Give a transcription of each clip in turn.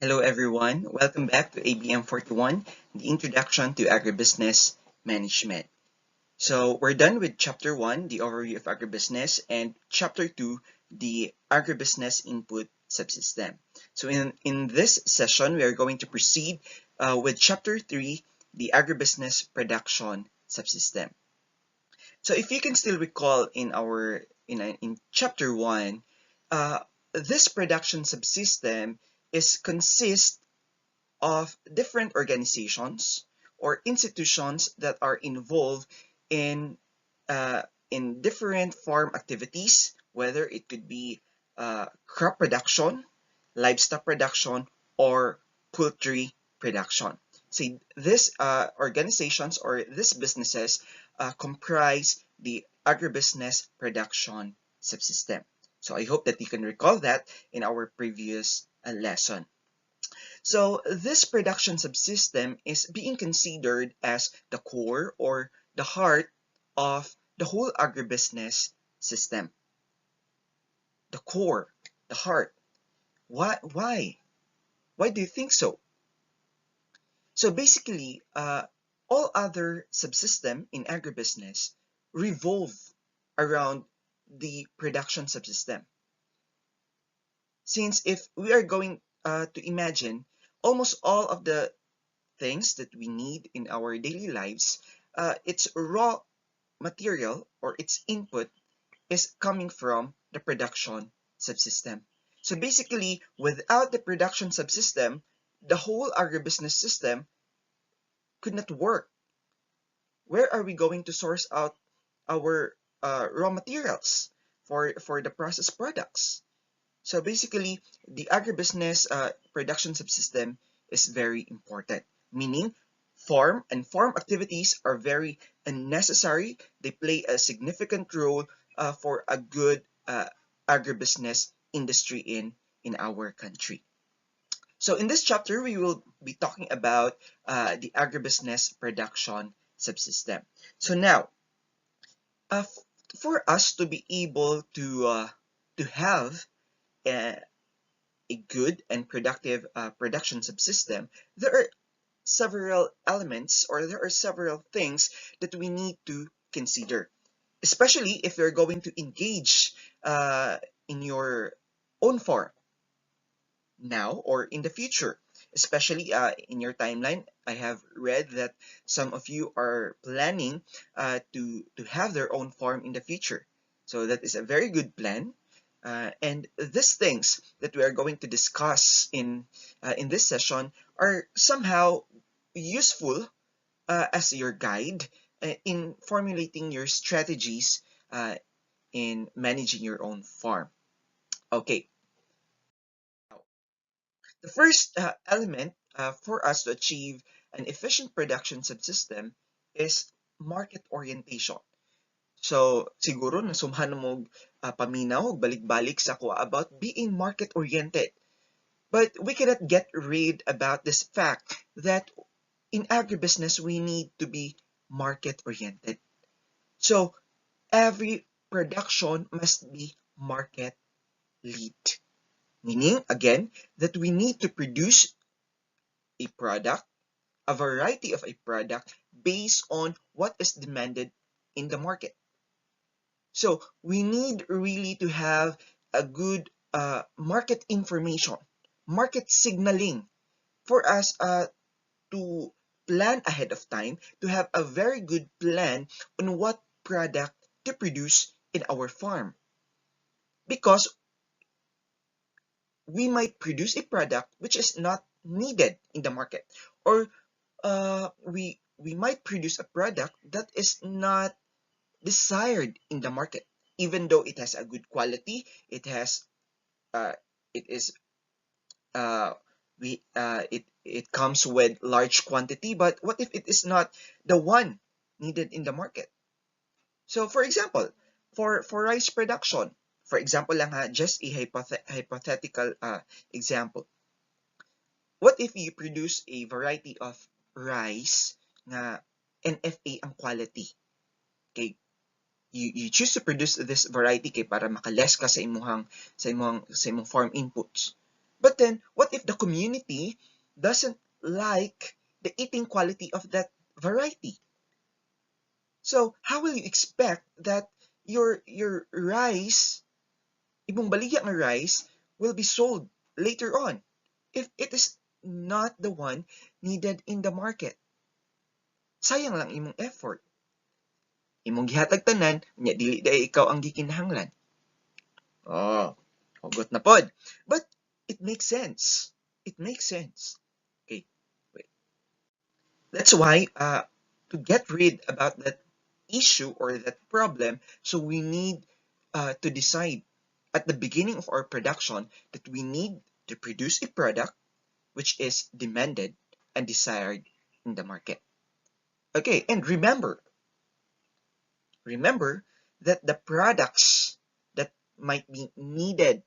Hello everyone, welcome back to ABM 41, the Introduction to Agribusiness Management. So we're done with Chapter 1, the overview of agribusiness, and Chapter 2, the agribusiness input subsystem. So in this session, we are going to proceed with Chapter 3, the agribusiness production subsystem. So if you can still recall in Chapter 1, uh, this production subsystem is consists of different organizations or institutions that are involved in different farm activities, whether it could be crop production, livestock production, or poultry production. So these organizations or these businesses comprise the agribusiness production subsystem. So I hope that you can recall that in our previous lesson. So this production subsystem is being considered as the core or the heart of the whole agribusiness system. The core, the heart. Why? Why? Why do you think so? So basically, all other subsystem in agribusiness revolve around the production subsystem. Since if we are going to imagine almost all of the things that we need in our daily lives, its raw material or its input is coming from the production subsystem. So basically, without the production subsystem, the whole agribusiness system could not work. Where are we going to source out our raw materials for the processed products? So basically, the agribusiness production subsystem is very important, meaning farm activities are very necessary. They play a significant role for a good agribusiness industry in our country. So in this chapter, we will be talking about the agribusiness production subsystem. So now, uh, for us to be able to have a, a good and productive production subsystem, there are several elements or there are several things that we need to consider, especially if you're going to engage in your own farm now or in the future. Especially in your timeline, I have read that some of you are planning to have their own farm in the future. So that is a very good plan. And these things that we are going to discuss in this session are somehow useful as your guide in formulating your strategies in managing your own farm. Okay, the first element for us to achieve an efficient production subsystem is market orientation. So, siguro nasumhan mo paminaw, balik-balik sa kuha about being market-oriented. But we cannot get rid about this fact that in agribusiness, we need to be market-oriented. So, every production must be market-lead. Meaning, again, that we need to produce a product, a variety of a product based on what is demanded in the market. So we need really to have a good market information, market signaling for us to plan ahead of time, to have a very good plan on what product to produce in our farm. Because we might produce a product which is not needed in the market, or we might produce a product that is not desired in the market, even though it has a good quality, it has uh, it is we it comes with large quantity, but what if it is not the one needed in the market? So for example, for rice production, for example lang ha, just a hypothetical example. What if you produce a variety of rice na NFA ang quality? Okay, you choose to produce this variety kay para makaless ka sa imong farm inputs. But then, what if the community doesn't like the eating quality of that variety? So, how will you expect that your rice, imong baligya ng rice, will be sold later on if it is not the one needed in the market? Sayang lang imong effort. Imong gihatag tanan, nya dili day ikaw ang gikinahanglan. Oh, hugot na pod. But it makes sense. It makes sense. Okay, wait. That's why to get rid about that issue or that problem, so we need to decide at the beginning of our production that we need to produce a product which is demanded and desired in the market. Okay, and remember that the products that might be needed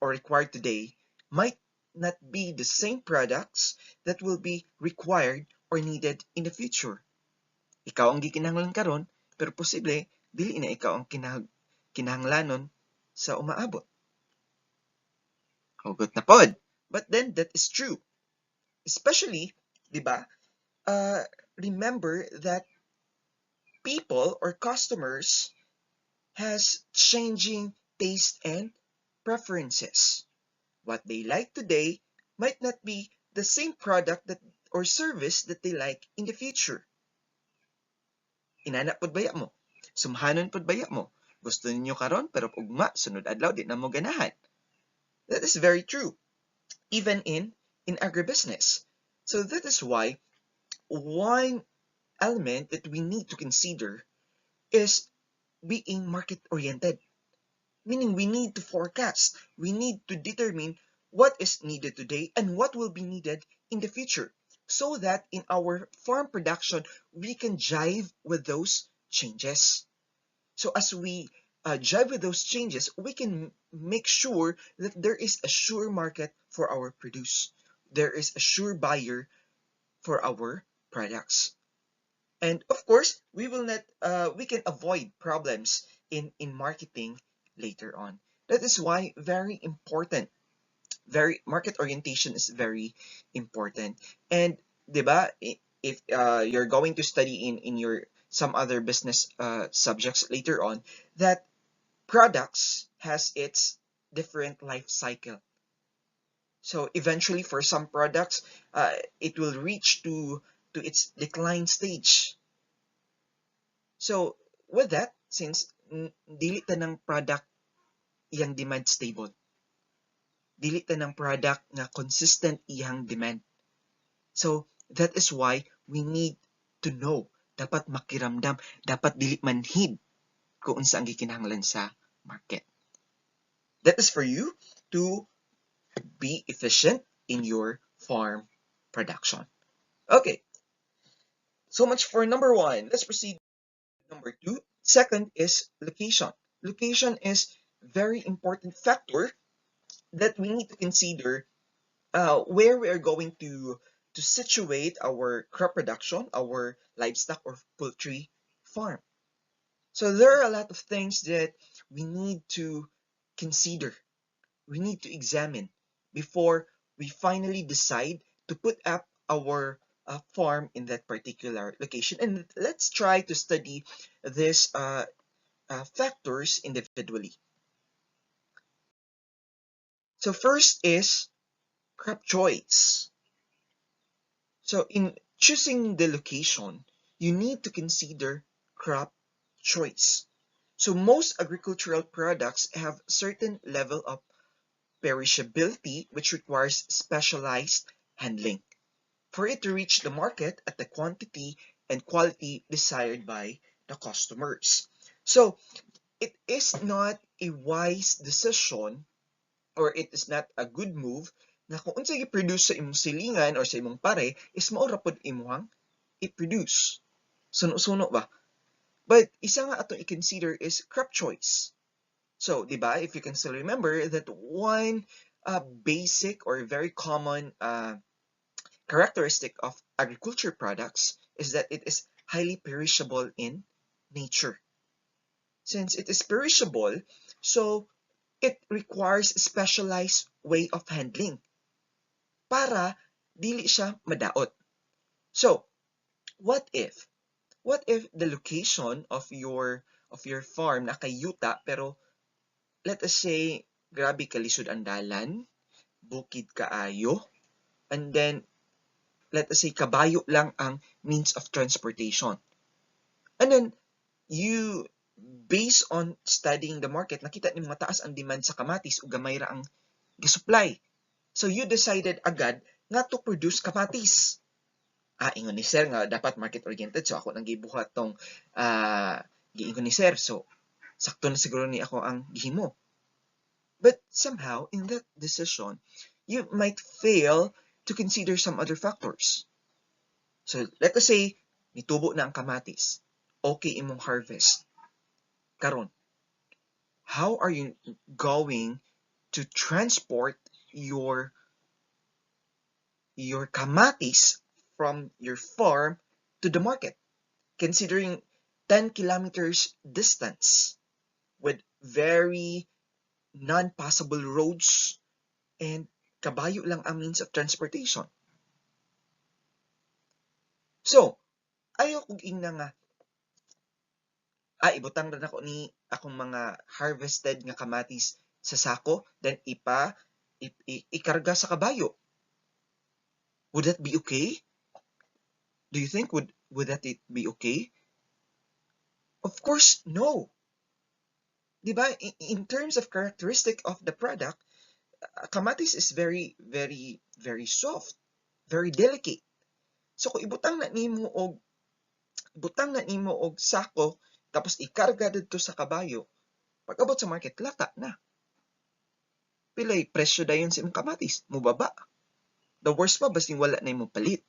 or required today might not be the same products that will be required or needed in the future. Ikaw ang gikinahanglan karon, pero posible dili na ikaw ang kinahanglanon sa umaabot. Hugot na pod. But then that is true. Especially, di ba, remember that people or customers has changing taste and preferences. What they like today might not be the same product that or service that they like in the future. Inana pod baya mo. Sumhanon pod baya mo. Gusto ninyo karon pero ugma sunod adlaw di na mo ganahan. That is very true. Even in agribusiness. So that is why one element that we need to consider is being market oriented. Meaning we need to forecast. We need to determine what is needed today and what will be needed in the future, so that in our farm production, we can jive with those changes. So as we jive with those changes, we can make sure that there is a sure market for our produce. There is a sure buyer for our products. And of course, we can avoid problems in marketing later on. That is why very market orientation is very important. And 'di ba, if you're going to study in your some other business subjects later on, that products has its different life cycle. So eventually, for some products, it will reach to its decline stage. So with that, since dili tanang product iyang demand stable, dili tanang product na consistent iyang demand. So that is why we need to know, dapat makiramdam, dapat dili manhid kung unsa ang gikinahanglan sa market. That is for you to be efficient in your farm production. Okay, so much for number one. Let's proceed to number two. Second is location. Location is very important factor that we need to consider where we are going to situate our crop production, our livestock or poultry farm. So there are a lot of things that we need to consider, we need to examine before we finally decide to put up our farm in that particular location. And let's try to study these factors individually. So first is crop choice. So in choosing the location, you need to consider crop choice. So most agricultural products have certain level of perishability which requires specialized handling for it to reach the market at the quantity and quality desired by the customers. So it is not a wise decision, or it is not a good move na kung unsa i-produce sa imong silingan or sa imong pare is mao ra pod imong i-produce. Suno-suno ba? But isa nga atong i-consider is crop choice. So, di ba, if you can still remember that one basic or very common characteristic of agriculture products is that it is highly perishable in nature. Since it is perishable, so it requires a specialized way of handling. para dili siya madaot. So, what if the location of your farm nakayuta pero let us say grabe kalisod ang dalan, bukid kaayo, and then let us say kabayo lang ang means of transportation. And then you, based on studying the market, nakita ni mataas ang demand sa kamatis ug gamay ra ang gisupply. So you decided agad nga to produce kamatis. Ingon ni sir nga dapat market oriented, so ako nang gibuhat tong giingon ni sir, so sakto na siguro ni ako ang gihimo. But somehow in that decision you might fail to consider some other factors. So let us say nitubo na ang kamatis, okay imong harvest karon, how are you going to transport your kamatis from your farm to the market, considering 10 kilometers distance with very non-passable roads and kabayo lang ang means of transportation. So, ayaw kong ingna nga ibutang rin ako ni akong mga harvested nga kamatis sa sako, then ikarga sa kabayo. Would that be okay? Do you think would that be okay? Of course, no. Diba? In terms of characteristic of the product, kamatis is very, very, very soft, very delicate. So kung ibutang na nimo og sako tapos ikarga dito sa kabayo, pag abot sa market lata na. Pilay presyo dayon sa imong kamatis, mubaba. The worst pa basta wala na imong palit.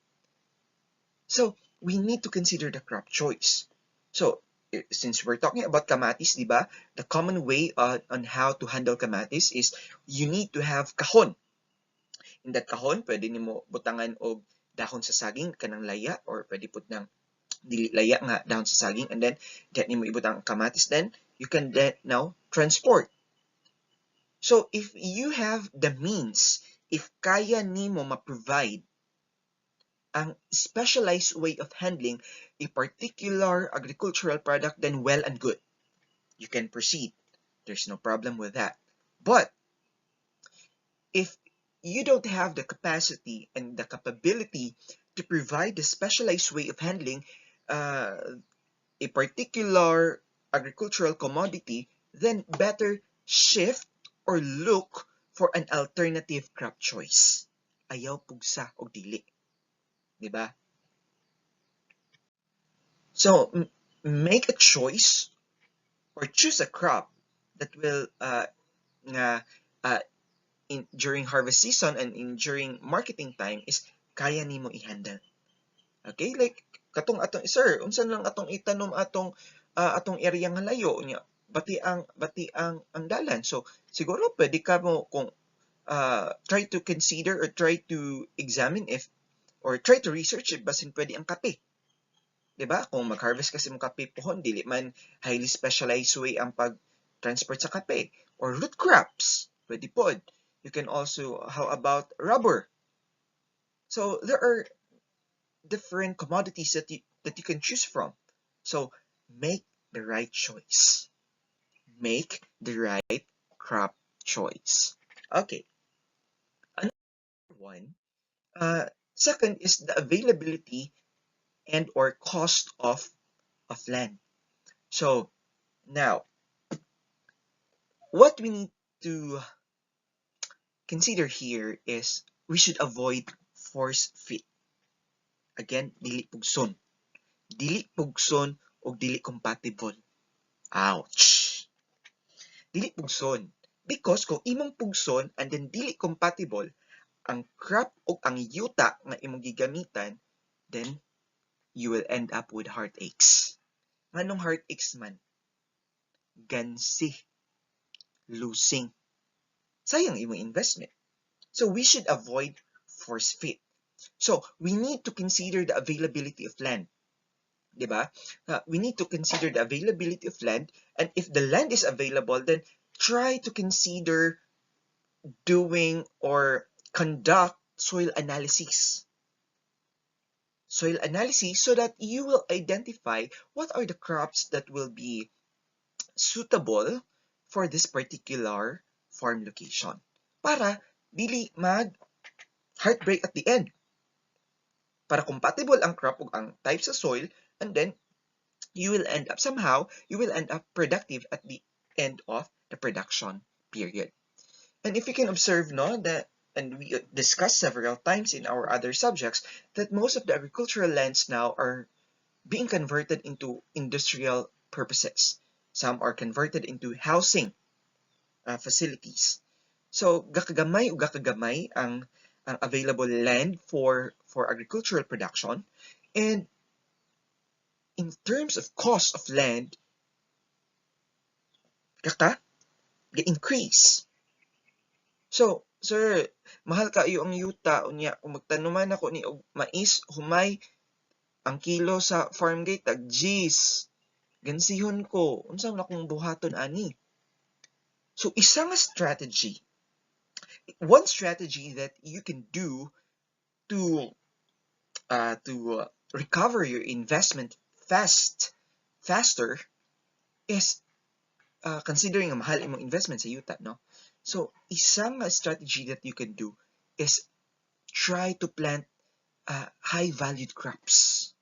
So we need to consider the crop choice. So since we're talking about kamatis, di ba? The common way on how to handle kamatis is you need to have kahon. In that kahon, pwede nimo butangan og dahon sa saging kanang laya, or pwede pud nang dili laya nga dahon sa saging, and then get nimo ibutang kamatis, then you can then now transport. So if you have the means, if kaya nimo ma-provide ang specialized way of handling a particular agricultural product, then well and good. You can proceed. There's no problem with that. But if you don't have the capacity and the capability to provide the specialized way of handling a particular agricultural commodity, then better shift or look for an alternative crop choice. Ayaw pugsa og dili. Diba? So make a choice or choose a crop that will during harvest season and during marketing time is kaya nimo i-handle. Okay, like katong atong sir, unsan lang atong itanom atong area nga layo nya, bati ang dalan. So siguro pwede ka mo kung try to consider or try to examine if or try to research if basin pwede ang kape. Diba? Kung mag-harvest kasi mo kape pohon, dili man highly specialized way ang pag-transport sa kape. Or root crops, pwede pod. You can also, how about rubber? So there are different commodities that you can choose from. So make the right choice. Make the right crop choice. Okay. Another one. Second is the availability and or cost of land. So now, what we need to consider here is we should avoid force fit. Again, dili pugson. Dili pugson o dili compatible. Ouch! Dili pugson. Because kung imong pugson and then dili compatible ang crop o ang yuta nga imong gigamitan, then you will end up with heartaches. Nganong heartaches man? Gansi. Losing. Sayang imong investment. So we should avoid force fit. So we need to consider the availability of land. Diba? We need to consider the availability of land, and if the land is available, then try to consider doing or conduct soil analysis. Soil analysis so that you will identify what are the crops that will be suitable for this particular farm location. Para dili mag heartbreak at the end. Para compatible ang crop ug ang type sa soil, and then you will end up productive at the end of the production period. And if you can observe, no, that, and we discussed several times in our other subjects, that most of the agricultural lands now are being converted into industrial purposes. Some are converted into housing facilities. So gakagamay o gakagamay ang available land for agricultural production, and in terms of cost of land, ga-increase. So, sir, mahal kayo ang yuta unya kung magtanuman ako ni og mais, humay ang kilo sa farm gate tag G's. Gansihon ko, unsa man akong buhaton ani? So, one strategy that you can do to recover your investment faster is considering ang mahal imong investment sa yuta, no? So, isang strategy that you can do is try to plant high-valued crops.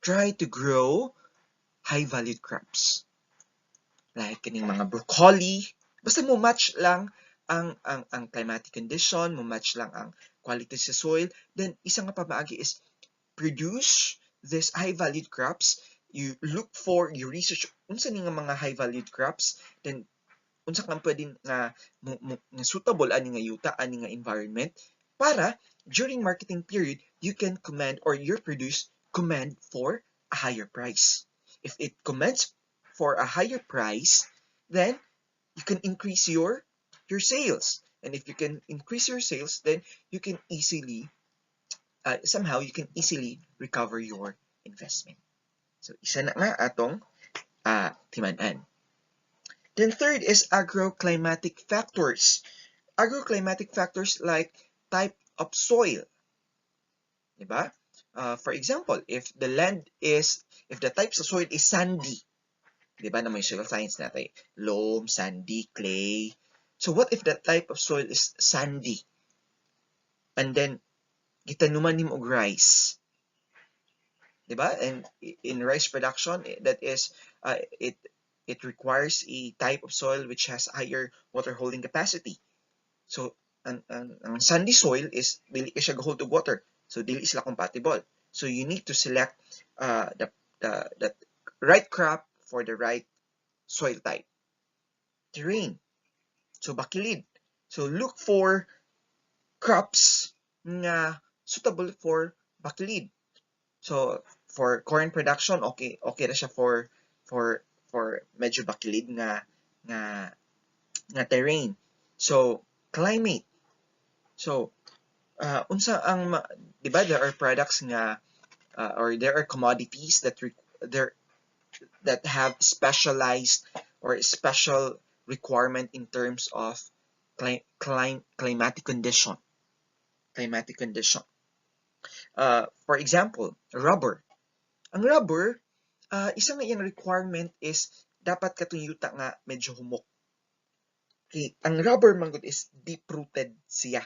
Try to grow high-valued crops. Like kaning mga broccoli. Basta mo match lang ang climatic condition, mo match lang ang quality sa soil. Then, isang nga pamaagi is produce this high-valued crops. You research unsa ni nga mga high-valued crops, then unsa kang pwedeng nga suitable ani nga yuta, ani nga environment, para during marketing period you can command, or your produce command for a higher price. If it commands for a higher price, then you can increase your sales. And if you can increase your sales, then you can easily recover your investment. So isa na nga atong timan-an. Then third is agroclimatic factors. Agroclimatic factors like type of soil. Diba? For example, if the type of soil is sandy, diba na may soil science natin, loam, sandy, clay. So what if the type of soil is sandy? And then gitanuman nimo og rice. Diba? And in rice production, that is it requires a type of soil which has higher water holding capacity. So ang sandy soil is dili siya hold to water. So dili sila compatible. So you need to select the right crop for the right soil type. Terrain. So bakilid. So look for crops nga suitable for bakilid. So for corn production, okay na siya for medyo bakilid nga terrain. So climate. So unsa ang diba, there are products nga or there are commodities that have specialized or special requirement in terms of climatic condition. For example, rubber. Ang rubber, isang nga iyang requirement is dapat katong yuta nga medyo humok. Okay, ang rubber man gud is deep-rooted siya.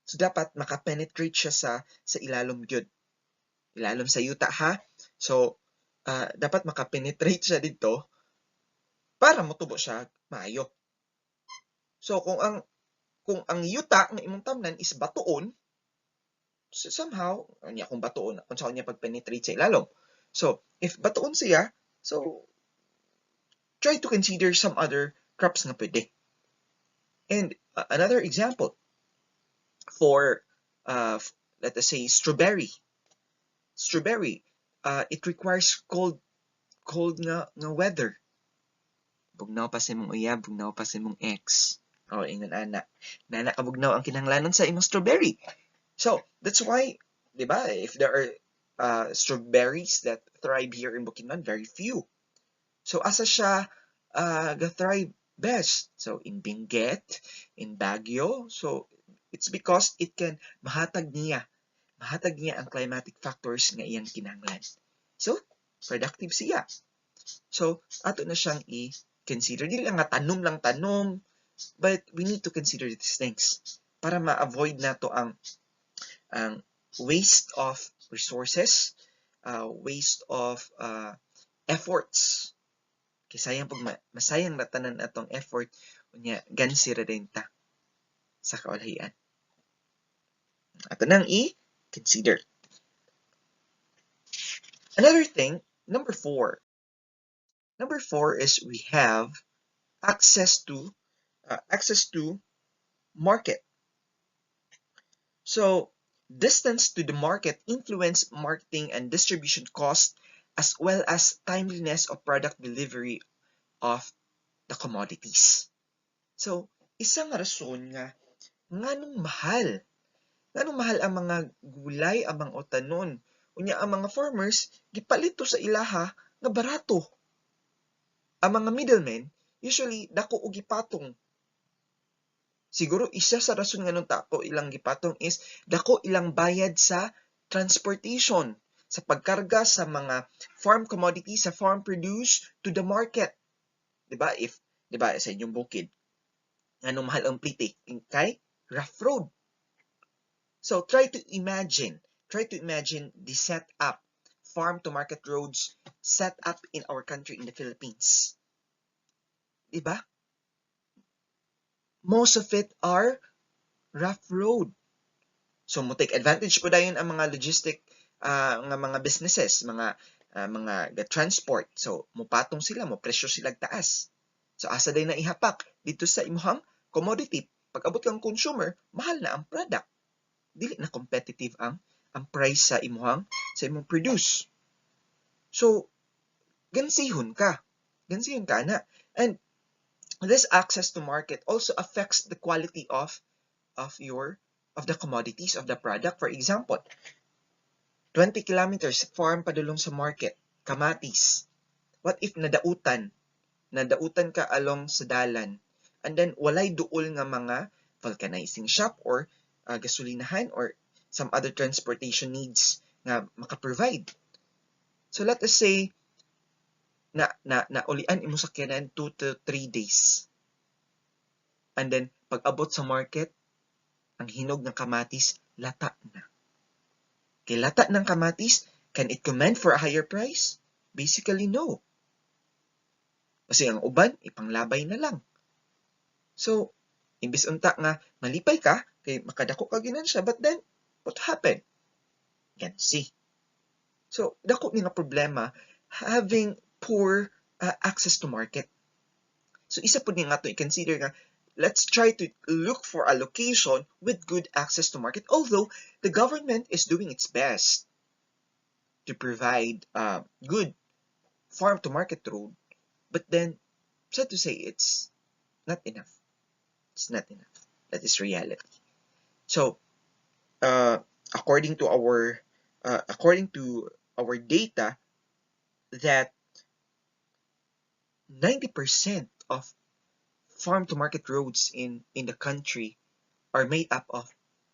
So dapat makapenetrate siya sa ilalom gyud. Ilalom sa yuta ha. So dapat makapenetrate siya dito para motubo siya maayo. So kung ang yuta nga imong tamnan is batuon, so somehow kung batuon unsa niya pagpenetrate sa ilalom. So if batuon siya, so try to consider some other crops nga pwede. And another example for let us say strawberry. It requires cold nga weather. Bugnaw pa sa imong uyab, bugnaw pa sa imong ex. Ingon ana kabugnaw ang kinahanglanon sa imong strawberry. So that's why, diba, if there are strawberries that thrive here in Bukidnon, very few. So asa siya ga-thrive best? So in Benguet, in Baguio. So It's because it can mahatag niya ang climatic factors nga iyang kinahanglan. So, productive siya. So, ato na siyang i-consider. Dili lang nga tanom lang tanom, but we need to consider these things para ma-avoid nato ang waste of resources, waste of efforts. Kay sayang pag masayang natanan atong effort, unya gansi ra din ta sa kaulahian. Ato nang i-consider. Another thing, number 4. Number 4 is we have access to market. So, distance to the market influence marketing and distribution costs as well as timeliness of product delivery of the commodities. So, isang rason nga nganong mahal ang mga gulay, ang mga otanon. Unya ang mga farmers gipalito sa ilaha nga barato. Ang mga middlemen usually dako og gipatong. Siguro isa sa rason nga nung dako ilang gipatong is dako ilang bayad sa transportation, sa pagkarga sa mga farm commodities, sa farm produce to the market. Diba? Diba sa inyong bukid, anong mahal ang plitik kay rough road. So try to imagine the setup, farm to market roads set up in our country in the Philippines. Diba? Most of it are rough road. So mo take advantage po dayon ang mga logistic nga mga businesses, mga transport. So mupatong sila, mo presyo sila taas. So asa day na ihapak dito sa imuhang commodity. Pag abot lang consumer, mahal na ang product. Dili na competitive ang price sa imong produce. So gansihon ka na. And this access to market also affects the quality of the commodities, of the product. For example, 20 kilometers farm padulong sa market, kamatis. What if nadautan ka along sa dalan, and then walay duol nga mga vulcanizing shop or gasolinahan or some other transportation needs nga maka-provide. So let us say na ulian imo sakyanan 2 to 3 days. And then pag abot sa market, ang hinog ng kamatis lata na. Kay lata ng kamatis, can it command for a higher price? Basically, no. Kasi ang uban, ipanglabay na lang. So, imbis unta nga malipay ka, kay makadako ka ginansya, but then, what happened? Gansi. So, dako ni nga problema having poor access to market. So, isa po nga to i-consider nga, let's try to look for a location with good access to market, although the government is doing its best to provide good farm to market road, but then, sad to say, it's not enough. It's not enough. That is reality. So, according to our data, that 90% of farm to market roads in the country are made up of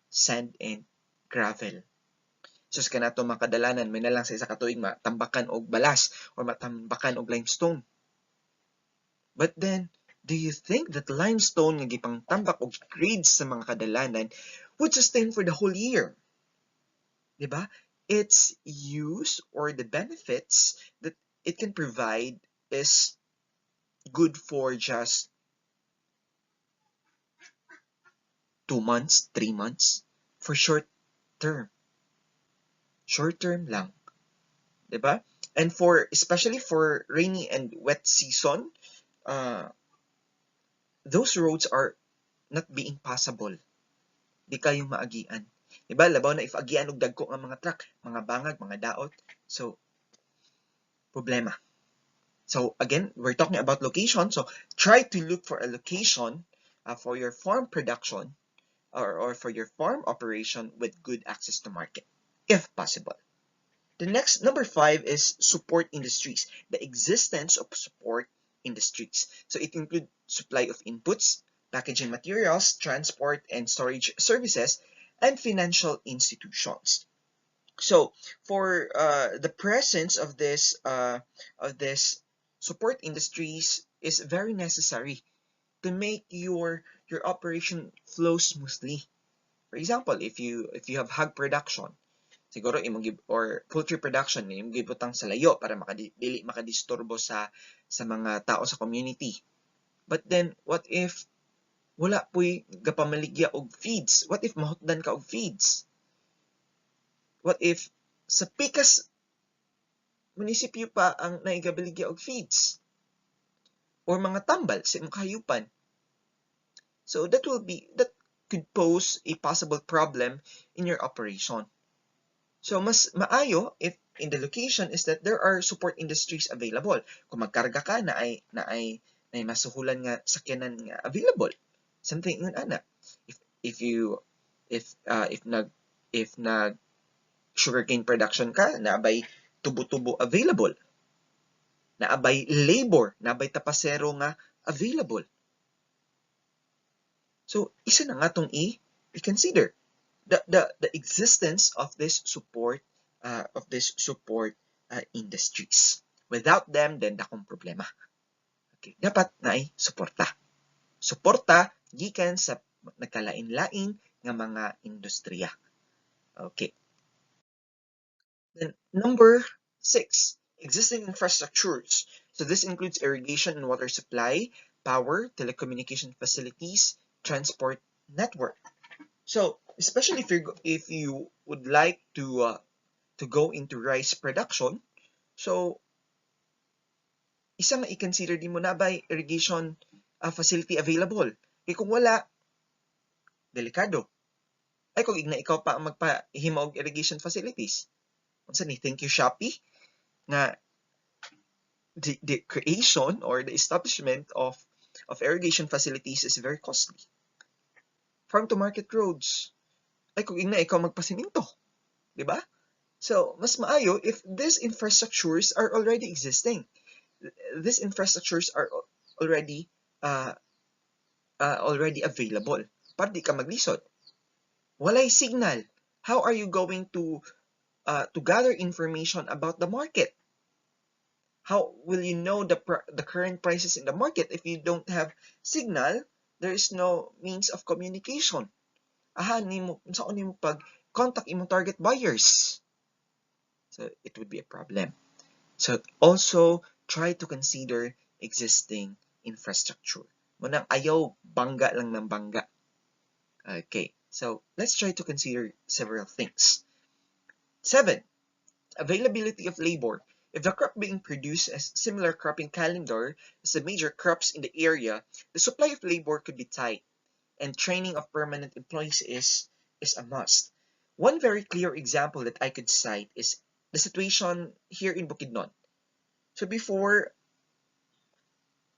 sand and gravel. So sa kanato makadalanan, may nalang sa isa ka tuig matambakan og balas or matambakan og limestone. But then, do you think that limestone nga gipang tambak og grades sa mga kadalanan would sustain for the whole year? Diba? Its use or the benefits that it can provide is good for just 2 months, 3 months, for short term. Short term lang. Diba? And especially for rainy and wet season, those roads are not being passable. Di kayo maagian. Diba? Labaw na if agian og dagko nga mga truck, mga bangag, mga daot. So, problema. So, again, we're talking about location. So, try to look for a location for your farm production or for your farm operation with good access to market, if possible. The next, number 5, is support industries. The existence of support industries. So, it includes supply of inputs, packaging materials, transport and storage services, and financial institutions. So for the presence of this support industries is very necessary to make your operation flow smoothly. For example, if you have hog production, siguro or poultry production, imong gibutang sa layo para dili makadisturbo sa mga tao sa community. But then what if wala po'y gapamaligya og feeds? What if mahutdan ka og feeds? What if sa pikas munisipyo pa ang naigabaligya og feeds? Or mga tambal sa imong kahayupan? So that could pose a possible problem in your operation. So mas maayo if in the location is that there are support industries available. Kung magkarga ka na ay masuhulan nga sakyanan nga available. Something yun ana. If nag sugarcane production ka, naabay tubo-tubo available. Naabay labor, naabay tapasero nga available. So isa na nga tong i-consider the existence of this support industries. Without them, then dakong problema. Okay, dapat na ay suporta. Suporta gikan sa nagkalain-lain nga mga industriya. Okay. Then number 6, existing infrastructures. So this includes irrigation and water supply, power, telecommunication facilities, transport network. So especially if you would like to go into rice production, so isa nga i-consider din mo na ba irrigation facility available. Kaya kung wala, delikado. Ay kung ikaw pa ang magpahimo og irrigation facilities. Unsa ni, thank you Shopee nga the creation or the establishment of irrigation facilities is very costly. Farm to market roads. Ay kung ikaw magpasiminto, di ba? So mas maayo if these infrastructures are already existing. These infrastructures are already available para di ka maglisod. Walay signal. How are you going to gather information about the market? How will you know the current prices in the market if you don't have signal? There is no means of communication. Saan nimo pag contact imong target buyers? So it would be a problem. So also try to consider existing infrastructure. Munang ayaw bangga lang ng bangga. Okay, so let's try to consider several things. 7, availability of labor. If the crop being produced has similar cropping calendar as the major crops in the area, the supply of labor could be tight, and training of permanent employees is a must. One very clear example that I could cite is the situation here in Bukidnon. So before,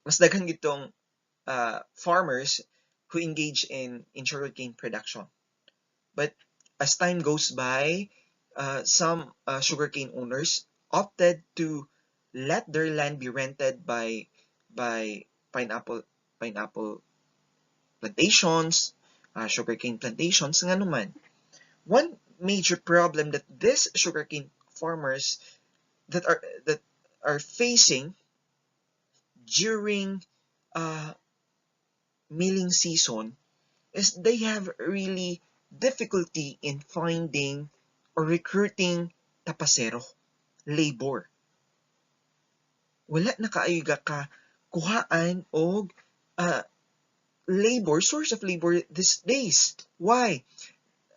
mas daghan gitong farmers who engage in sugarcane production. But as time goes by, some sugarcane owners opted to let their land be rented by pineapple plantations, sugarcane plantations, nga naman. One major problem that these sugarcane farmers that are facing during milling season is they have really difficulty in finding or recruiting tapasero, labor. Wala na kaayo ka kuhaan og labor, source of labor these days. Why?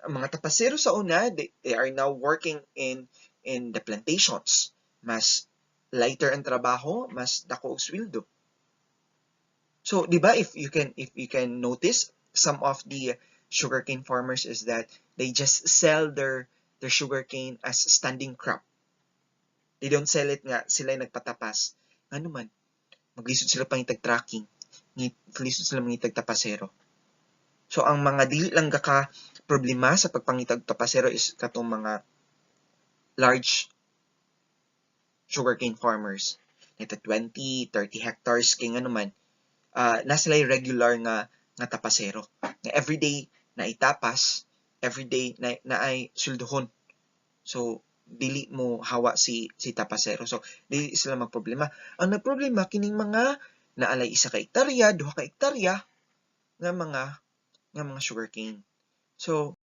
Ang mga tapasero sa una, they are now working in the plantations. Mas lighter ang trabaho, mas dako og sweldo. So, di ba, if you can notice, some of the sugarcane farmers is that they just sell their sugarcane as standing crop. They don't sell it nga sila nagpatapas. Ano man, maglisod sila pangitag tracking, maglisod sila mangitag tapasero. So ang mga dili lang ka problema sa pagpangitag tapasero is katong mga large sugarcane farmers. Ito 20, 30 hectares kay nga naman, na sila regular nga nga tapasero. Nga everyday na itapas, everyday na ay sulduhon. So dili mo hawa si tapasero. So dili sila magproblema. Ang nagproblema kining mga naalay 1 ka hektarya, 2 ka hektarya nga mga sugarcane. So